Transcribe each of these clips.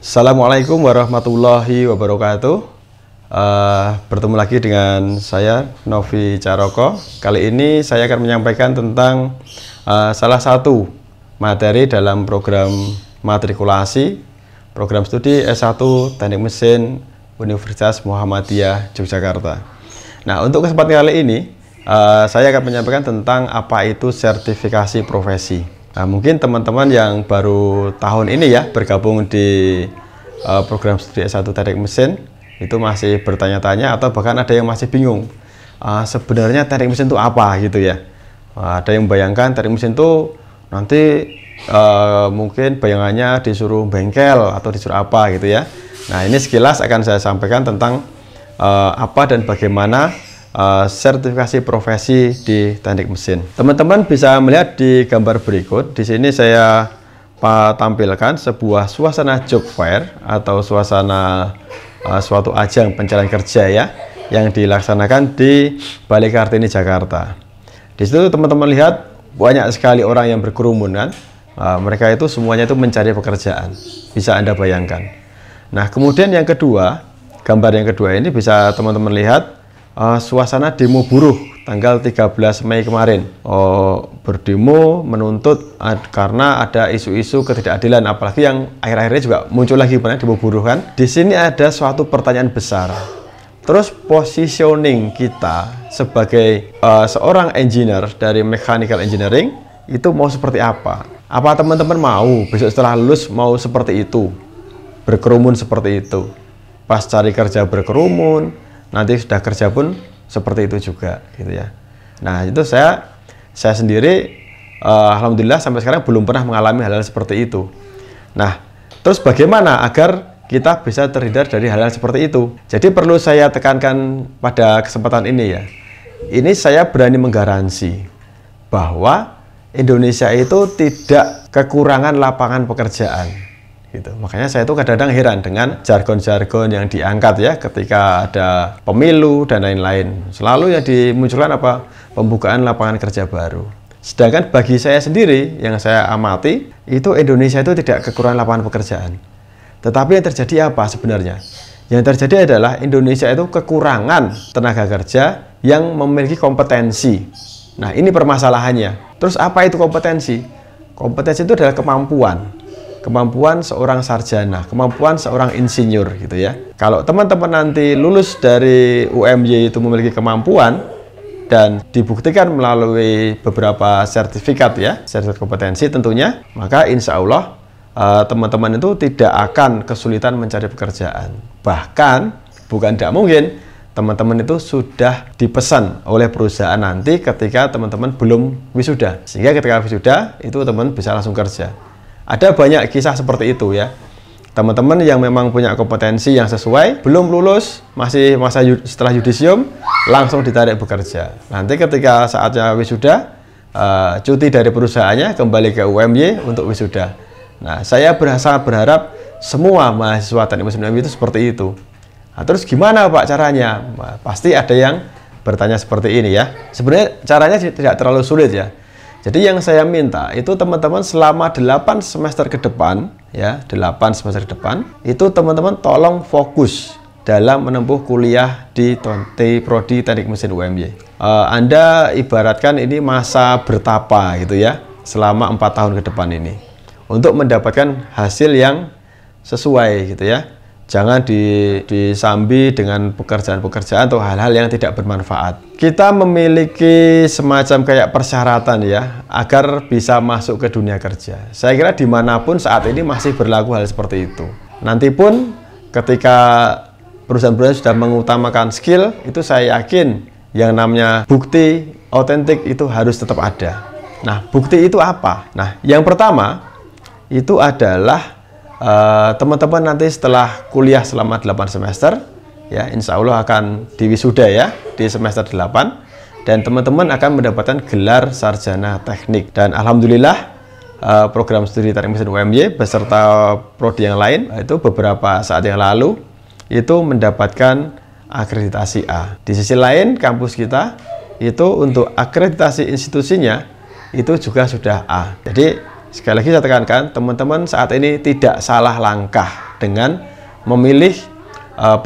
Assalamualaikum warahmatullahi wabarakatuh. Bertemu lagi dengan saya Novi Caroko. Kali ini saya akan menyampaikan tentang salah satu materi dalam program matrikulasi program studi S1 Teknik Mesin Universitas Muhammadiyah Yogyakarta. Nah, untuk kesempatan kali ini saya akan menyampaikan tentang apa itu sertifikasi profesi. Nah, mungkin teman-teman yang baru tahun ini ya bergabung di program studi S1 Teknik Mesin itu masih bertanya-tanya atau bahkan ada yang masih bingung sebenarnya teknik mesin itu apa gitu ya. Ada yang membayangkan teknik mesin itu nanti mungkin bayangannya disuruh bengkel atau disuruh apa gitu ya. Nah, ini sekilas akan saya sampaikan tentang apa dan bagaimana sertifikasi profesi di teknik mesin. Teman-teman bisa melihat di gambar berikut. Di sini saya tampilkan sebuah suasana job fair atau suasana suatu ajang pencarian kerja ya yang dilaksanakan di Balai Kartini Jakarta. Di situ teman-teman lihat banyak sekali orang yang berkerumun kan. Mereka itu semuanya itu mencari pekerjaan. Bisa Anda bayangkan. Nah, kemudian yang kedua, gambar yang kedua ini bisa teman-teman lihat suasana demo buruh tanggal 13 Mei kemarin. Berdemo menuntut karena ada isu-isu ketidakadilan, apalagi yang akhir-akhirnya juga muncul lagi pada demo buruh kan. Di sini ada suatu pertanyaan besar. Terus positioning kita sebagai seorang engineer dari mechanical engineering itu mau seperti apa? Apa teman-teman mau besok setelah lulus mau seperti itu? Berkerumun seperti itu. Pas cari kerja berkerumun, nanti sudah kerja pun seperti itu juga gitu ya. Nah, itu saya sendiri alhamdulillah sampai sekarang belum pernah mengalami hal-hal seperti itu. Nah, terus bagaimana agar kita bisa terhindar dari hal-hal seperti itu? Jadi perlu saya tekankan pada kesempatan ini ya. Ini saya berani menggaransi bahwa Indonesia itu tidak kekurangan lapangan pekerjaan. Gitu. Makanya saya tuh kadang-kadang heran dengan jargon-jargon yang diangkat ya ketika ada pemilu dan lain-lain. Selalu yang dimunculkan apa? Pembukaan lapangan kerja baru. Sedangkan bagi saya sendiri yang saya amati itu Indonesia itu tidak kekurangan lapangan pekerjaan. Tetapi yang terjadi apa sebenarnya? Yang terjadi adalah Indonesia itu kekurangan tenaga kerja yang memiliki kompetensi. Nah, ini permasalahannya. Terus apa itu kompetensi? Kompetensi itu adalah kemampuan seorang sarjana, kemampuan seorang insinyur gitu ya. Kalau teman-teman nanti lulus dari UMY itu memiliki kemampuan dan dibuktikan melalui beberapa sertifikat ya, sertifikat kompetensi tentunya, maka insya Allah teman-teman itu tidak akan kesulitan mencari pekerjaan. Bahkan bukan tidak mungkin teman-teman itu sudah dipesan oleh perusahaan nanti ketika teman-teman belum wisuda, sehingga ketika wisuda itu teman-teman bisa langsung kerja. Ada banyak kisah seperti itu ya. Teman-teman yang memang punya kompetensi yang sesuai, belum lulus, masih masa setelah yudisium, langsung ditarik bekerja. Nanti ketika saatnya wisuda, cuti dari perusahaannya, kembali ke UMY untuk wisuda. Nah, saya sangat berharap semua mahasiswa teknik mesin UMY itu seperti itu. Nah, terus gimana Pak caranya? Nah, pasti ada yang bertanya seperti ini ya. Sebenarnya caranya tidak terlalu sulit ya. Jadi yang saya minta itu teman-teman selama 8 semester ke depan ya, 8 semester ke depan itu teman-teman tolong fokus dalam menempuh kuliah di Prodi Teknik Mesin UMY. Anda ibaratkan ini masa bertapa gitu ya, selama 4 tahun ke depan ini untuk mendapatkan hasil yang sesuai gitu ya. Jangan disambi dengan pekerjaan-pekerjaan atau hal-hal yang tidak bermanfaat. Kita memiliki semacam kayak persyaratan ya, agar bisa masuk ke dunia kerja. Saya kira dimanapun saat ini masih berlaku hal seperti itu. Nanti pun ketika perusahaan-perusahaan sudah mengutamakan skill, itu saya yakin yang namanya bukti otentik itu harus tetap ada. Nah, bukti itu apa? Nah, yang pertama itu adalah teman-teman nanti setelah kuliah selama 8 semester ya, insya Allah akan diwisuda ya di semester 8 dan teman-teman akan mendapatkan gelar sarjana teknik. Dan alhamdulillah program studi teknik mesin UMY beserta prodi yang lain itu beberapa saat yang lalu itu mendapatkan akreditasi A. Di sisi lain kampus kita itu untuk akreditasi institusinya itu juga sudah A. Jadi sekali lagi saya tekankan, teman-teman saat ini tidak salah langkah dengan memilih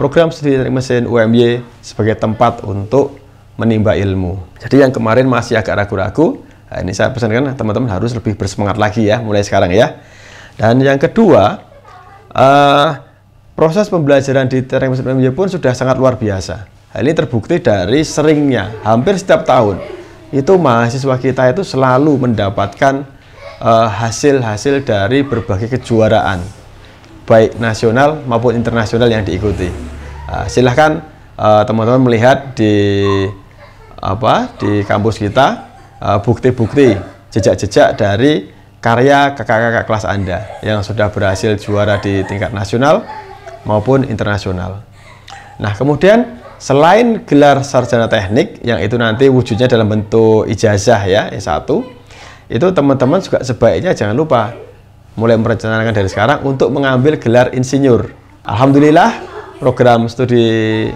program studi teknik mesin UMY sebagai tempat untuk menimba ilmu. Jadi yang kemarin masih agak ragu-ragu, nah ini saya pesankan teman-teman harus lebih bersemangat lagi ya, mulai sekarang ya. Dan yang kedua, proses pembelajaran di teknik mesin UMY pun sudah sangat luar biasa. Hal ini terbukti dari seringnya, hampir setiap tahun, itu mahasiswa kita itu selalu mendapatkan hasil-hasil dari berbagai kejuaraan, baik nasional maupun internasional yang diikuti. Silahkan teman-teman melihat di kampus kita bukti-bukti, jejak-jejak dari karya kakak-kakak kelas Anda yang sudah berhasil juara di tingkat nasional maupun internasional. Nah, kemudian selain gelar sarjana teknik yang itu nanti wujudnya dalam bentuk ijazah ya, S1, itu teman-teman juga sebaiknya jangan lupa mulai merencanakan dari sekarang untuk mengambil gelar insinyur. Alhamdulillah, program studi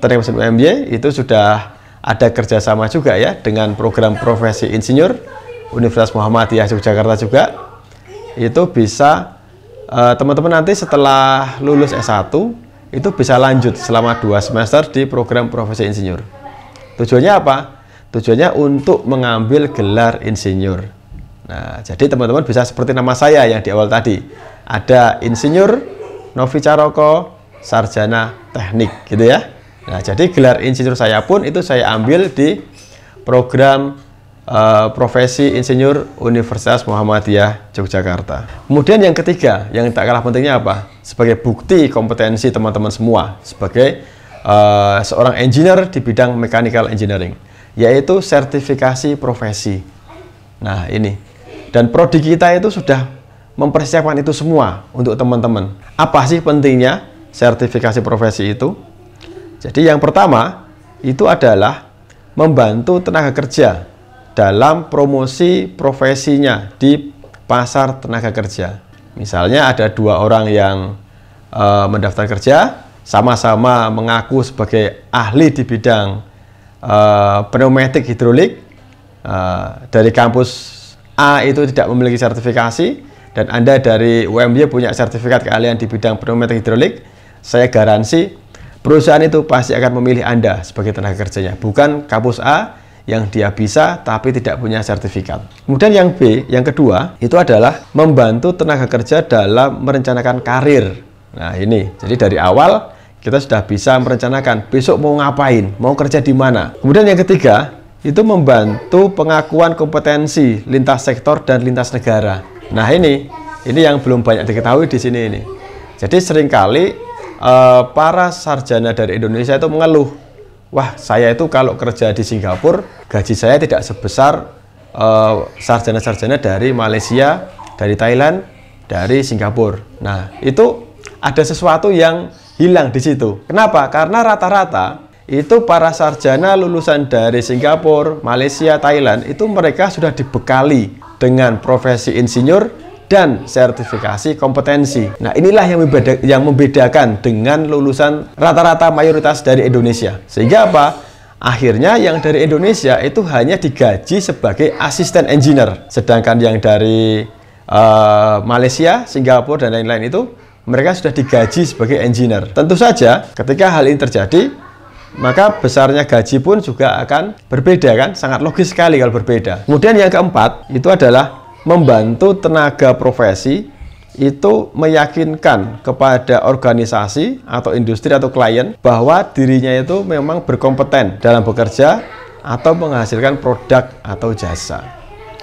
teknik mesin UMY itu sudah ada kerjasama juga ya dengan program profesi insinyur Universitas Muhammadiyah Yogyakarta juga. Itu bisa teman-teman nanti setelah lulus S1 itu bisa lanjut selama 2 semester di program profesi insinyur. Tujuannya apa? Tujuannya untuk mengambil gelar insinyur. Nah, jadi teman-teman bisa seperti nama saya yang di awal tadi. Ada Insinyur Novi Caroko, sarjana teknik, gitu ya. Nah, jadi gelar insinyur saya pun itu saya ambil di program profesi insinyur Universitas Muhammadiyah Yogyakarta. Kemudian yang ketiga, yang tak kalah pentingnya apa? Sebagai bukti kompetensi teman-teman semua sebagai seorang engineer di bidang mechanical engineering, yaitu sertifikasi profesi. Nah, ini. Dan prodi kita itu sudah mempersiapkan itu semua untuk teman-teman. Apa sih pentingnya sertifikasi profesi itu? Jadi yang pertama itu adalah membantu tenaga kerja dalam promosi profesinya di pasar tenaga kerja. Misalnya ada 2 orang yang mendaftar kerja, sama-sama mengaku sebagai ahli di bidang pneumatik hidrolik. Dari kampus A itu tidak memiliki sertifikasi, dan Anda dari UMY punya sertifikat keahlian di bidang pneumatik hidrolik, saya garansi perusahaan itu pasti akan memilih Anda sebagai tenaga kerjanya, bukan kampus A yang dia bisa tapi tidak punya sertifikat. Kemudian yang B, yang kedua, itu adalah membantu tenaga kerja dalam merencanakan karir. Nah, ini. Jadi dari awal kita sudah bisa merencanakan besok mau ngapain, mau kerja di mana. Kemudian yang ketiga, itu membantu pengakuan kompetensi lintas sektor dan lintas negara. Nah, ini yang belum banyak diketahui di sini ini. Jadi seringkali para sarjana dari Indonesia itu mengeluh, wah, saya itu kalau kerja di Singapura, gaji saya tidak sebesar sarjana-sarjana dari Malaysia, dari Thailand, dari Singapura. Nah, itu ada sesuatu yang hilang di situ. Kenapa? Karena rata-rata itu para sarjana lulusan dari Singapura, Malaysia, Thailand, itu mereka sudah dibekali dengan profesi insinyur dan sertifikasi kompetensi. Nah, inilah yang membedakan dengan lulusan rata-rata mayoritas dari Indonesia. Sehingga apa? Akhirnya yang dari Indonesia itu hanya digaji sebagai asisten engineer. Sedangkan yang dari Malaysia, Singapura, dan lain-lain itu mereka sudah digaji sebagai engineer. Tentu saja ketika hal ini terjadi, maka besarnya gaji pun juga akan berbeda kan? Sangat logis sekali kalau berbeda. Kemudian yang keempat itu adalah membantu tenaga profesi itu meyakinkan kepada organisasi atau industri atau klien bahwa dirinya itu memang berkompeten dalam bekerja atau menghasilkan produk atau jasa.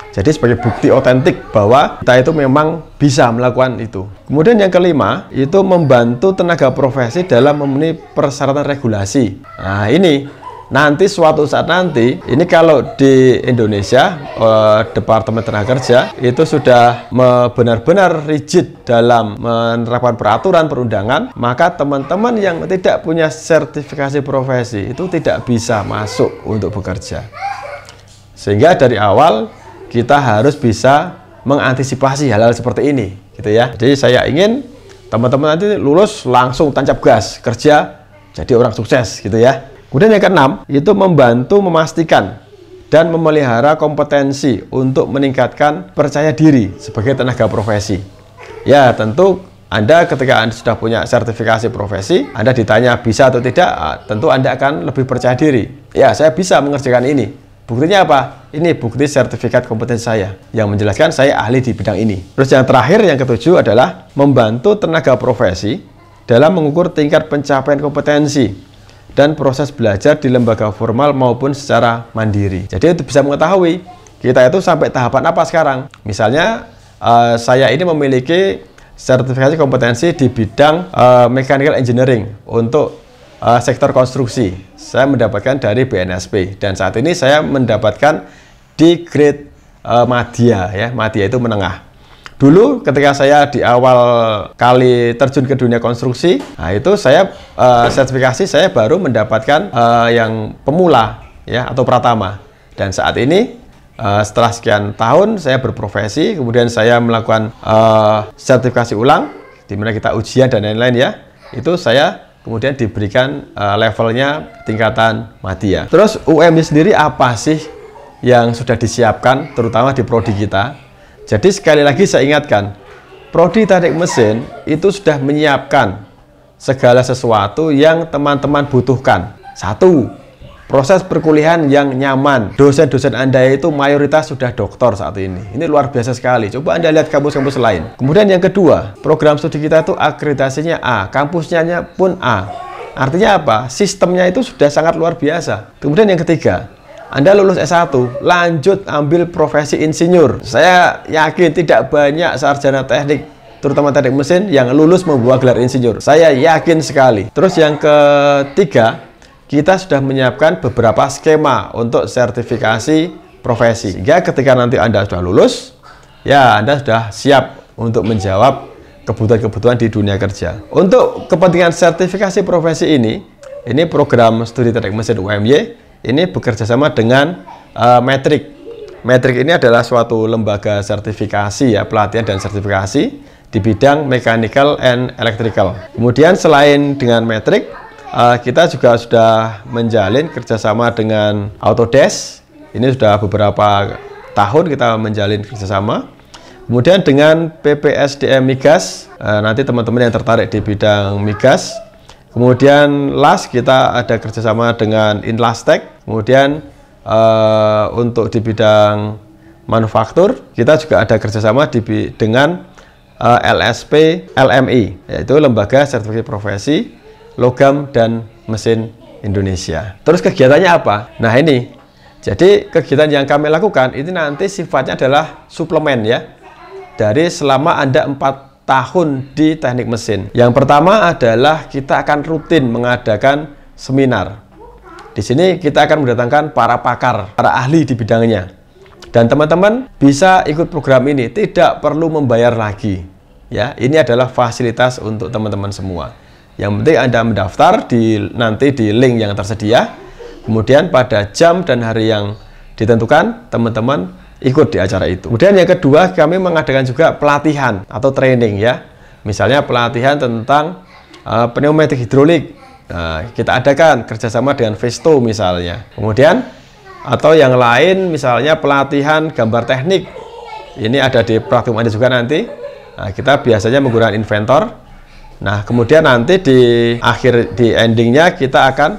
Jadi sebagai bukti otentik bahwa kita itu memang bisa melakukan itu. Kemudian yang kelima itu membantu tenaga profesi dalam memenuhi persyaratan regulasi. Nah, ini nanti suatu saat nanti, ini kalau di Indonesia Departemen Tenaga Kerja itu sudah benar-benar rigid dalam menerapkan peraturan perundangan, maka teman-teman yang tidak punya sertifikasi profesi itu tidak bisa masuk untuk bekerja. Sehingga dari awal kita harus bisa mengantisipasi hal-hal seperti ini, gitu ya. Jadi saya ingin teman-teman nanti lulus langsung tancap gas kerja jadi orang sukses, gitu ya. Kemudian yang keenam itu membantu memastikan dan memelihara kompetensi untuk meningkatkan percaya diri sebagai tenaga profesi. Ya, tentu Anda ketika Anda sudah punya sertifikasi profesi, Anda ditanya bisa atau tidak, tentu Anda akan lebih percaya diri. Ya, saya bisa mengerjakan ini. Buktinya apa? Ini bukti sertifikat kompetensi saya yang menjelaskan saya ahli di bidang ini. Terus yang terakhir, yang ketujuh adalah membantu tenaga profesi dalam mengukur tingkat pencapaian kompetensi dan proses belajar di lembaga formal maupun secara mandiri. Jadi untuk bisa mengetahui kita itu sampai tahapan apa sekarang. Misalnya saya ini memiliki sertifikasi kompetensi di bidang mechanical engineering untuk sektor konstruksi. Saya mendapatkan dari BNSP dan saat ini saya mendapatkan di grade Madya, ya. Madya itu menengah. Dulu ketika saya di awal kali terjun ke dunia konstruksi, nah itu saya sertifikasi saya baru mendapatkan yang pemula, ya, atau pratama. Dan saat ini setelah sekian tahun saya berprofesi, kemudian saya melakukan sertifikasi ulang, di mana kita ujian dan lain-lain, ya. Itu saya kemudian diberikan levelnya tingkatan Madya. Terus UM sendiri apa sih yang sudah disiapkan terutama di prodi kita? Jadi sekali lagi saya ingatkan, prodi teknik mesin itu sudah menyiapkan segala sesuatu yang teman-teman butuhkan. Satu, proses perkuliahan yang nyaman. Dosen-dosen Anda itu mayoritas sudah doktor saat ini. Ini luar biasa sekali. Coba Anda lihat kampus-kampus lain. Kemudian yang kedua, program studi kita itu akreditasinya A, kampusnya pun A. Artinya apa? Sistemnya itu sudah sangat luar biasa. Kemudian yang ketiga, Anda lulus S1, lanjut ambil profesi insinyur. Saya yakin tidak banyak sarjana teknik, terutama teknik mesin, yang lulus membawa gelar insinyur. Saya yakin sekali. Terus yang ketiga, kita sudah menyiapkan beberapa skema untuk sertifikasi profesi. Sehingga ketika nanti Anda sudah lulus, ya Anda sudah siap untuk menjawab kebutuhan-kebutuhan di dunia kerja. Untuk kepentingan sertifikasi profesi ini program studi teknik mesin UMY, ini bekerja sama dengan Metrik. Metrik ini adalah suatu lembaga sertifikasi, ya, pelatihan dan sertifikasi di bidang mechanical and electrical. Kemudian selain dengan Metrik, kita juga sudah menjalin kerjasama dengan Autodesk. Ini sudah beberapa tahun kita menjalin kerjasama. Kemudian dengan PPSDM Migas, nanti teman-teman yang tertarik di bidang migas. Kemudian LAS kita ada kerjasama dengan Inlastek. Kemudian untuk di bidang manufaktur kita juga ada kerjasama dengan LSP LMI, yaitu Lembaga Sertifikasi Profesi Logam dan Mesin Indonesia. Terus kegiatannya apa? Nah ini, jadi kegiatan yang kami lakukan ini nanti sifatnya adalah suplemen, ya, dari selama Anda 4 tahun di teknik mesin. Yang pertama adalah kita akan rutin mengadakan seminar. Di sini kita akan mendatangkan para pakar, para ahli di bidangnya. Dan teman-teman bisa ikut program ini, tidak perlu membayar lagi. Ya, ini adalah fasilitas untuk teman-teman semua. Yang penting Anda mendaftar nanti di link yang tersedia. Kemudian pada jam dan hari yang ditentukan, teman-teman ikut di acara itu. Kemudian yang kedua, kami mengadakan juga pelatihan atau training, ya. Misalnya pelatihan tentang pneumatik hidrolik. Kita adakan kerjasama dengan Vesto misalnya. Kemudian atau yang lain misalnya pelatihan gambar teknik. Ini ada di praktikum Anda juga nanti. Kita biasanya menggunakan Inventor. Nah, kemudian nanti di endingnya kita akan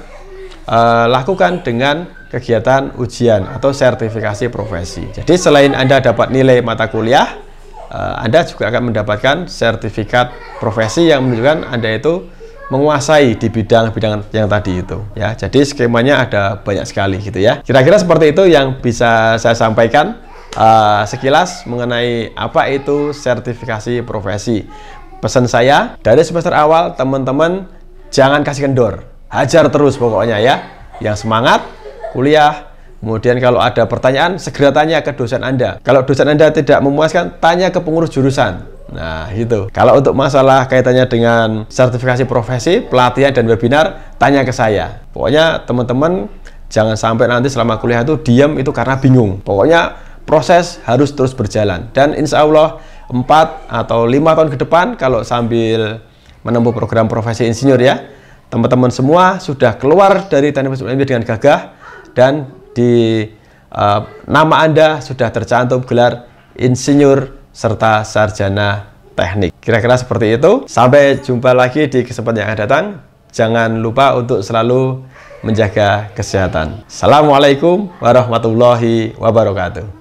lakukan dengan kegiatan ujian atau sertifikasi profesi. Jadi selain Anda dapat nilai mata kuliah, Anda juga akan mendapatkan sertifikat profesi yang menunjukkan Anda itu menguasai di bidang-bidang yang tadi itu, ya. Jadi skemanya ada banyak sekali gitu, ya. Kira-kira seperti itu yang bisa saya sampaikan sekilas mengenai apa itu sertifikasi profesi. Pesan saya dari semester awal, teman-teman jangan kasih kendor, hajar terus pokoknya, ya. Yang semangat kuliah. Kemudian kalau ada pertanyaan segera tanya ke dosen Anda. Kalau dosen Anda tidak memuaskan, tanya ke pengurus jurusan. Nah itu. Kalau untuk masalah kaitannya dengan sertifikasi profesi, pelatihan dan webinar, tanya ke saya. Pokoknya teman-teman jangan sampai nanti selama kuliah itu diam itu karena bingung. Pokoknya proses harus terus berjalan. Dan insya Allah 4 atau 5 tahun ke depan kalau sambil menempuh program profesi insinyur, ya, teman-teman semua sudah keluar dari teknik mesin UMY dengan gagah dan nama Anda sudah tercantum gelar insinyur serta sarjana teknik. Kira-kira seperti itu. Sampai jumpa lagi di kesempatan yang akan datang. Jangan lupa untuk selalu menjaga kesehatan. Assalamualaikum warahmatullahi wabarakatuh.